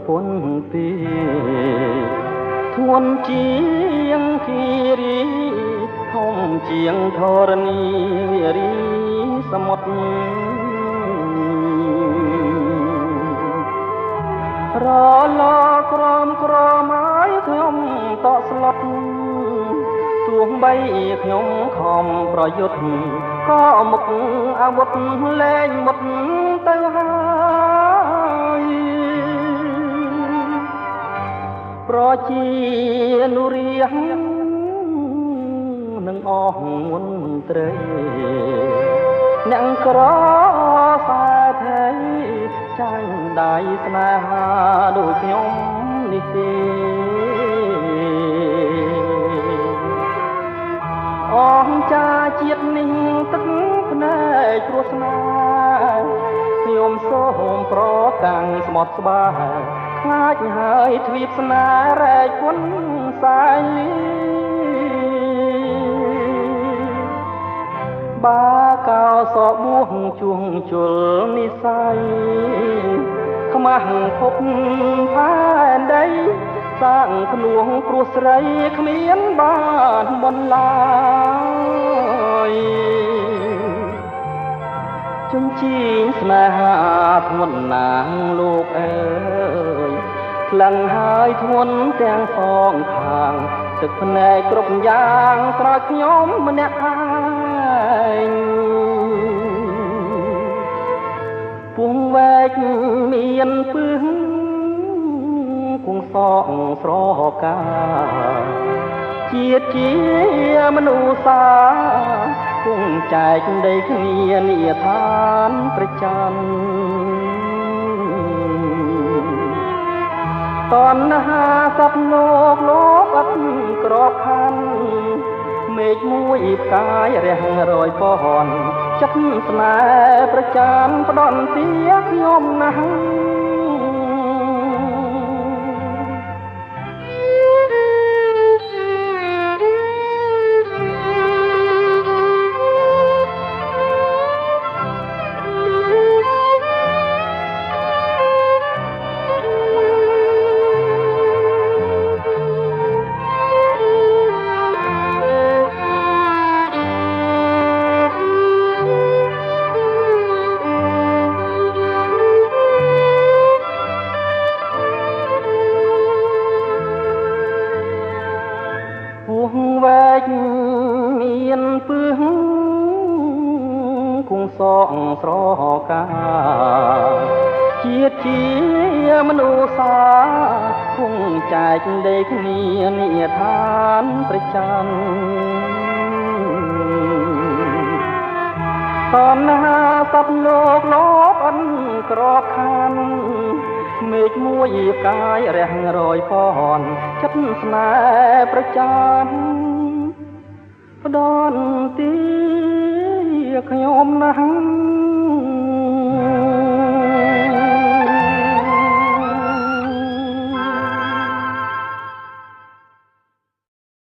ពន្ធពីធួនជាងគិរីធំជាងធរណីវារីសមុទ្ររលក្រមហើយខ្ញុំតក់ស្លុតទោះបីខ្ញុំខំប្រយុទ្ធក៏មុខអាវុធលែងមុតទៅហើយប្រជានុរាស្ត្រនឹងអស់មន្ត្រីអ្នកក្រសាថៃចាញ់ដៃស្នេហាដូចខ្ញុំនេះទេអង្ចាជាតិនេះទឹកភ្នែកគ្រោះស្នេហ៍ខ្ញុំសូមប្រកាំងស្មត់ស្បាខ្លាចហើយទ្វីបស្នេហ៍រែកគុណសាយបាកោសបួងជួងជុលនិស័យខ្មាស់ភពផែនដីសាងភ្នួងព្រោះស្រីគ្មានបានបន្លាយជញ្ជីងស្នេហាធ្ងន់ណាស់លោកអើយខ្លាំងហើយធ្ងន់ទាំងសងខាងទឹកភ្នែកគ្រប់យ៉ាងក្រោយខ្ញុំម្នាក់ឯងពុំវែកមានពឹងគង់សងស្រកាជាតិជាមនុស្សសាគង់ចែកដីគ្នានិយាឋានប្រចាំតណ្ហាសពលោកអត់ក្របខ័ណ្ឌមេឃមួយផ្កាយរះរយពន់ចិត្តស្នេហ៍ប្រចាំផ្ដន់ទាខ្ញុំណាស់វែកមានពឹងគង់សងស្រកាជាតិជាមនុស្សសាគង់ចែកដីគ្នានិយាឋានប្រចាំតណ្ហាសពលោកអន់ក្របខ័ណ្ឌមេឃមួយផ្កាយរះរយពន់ចិត្តស្នេហ៍ប្រចាំផ្ដន់ទាខ្ញុំណាស់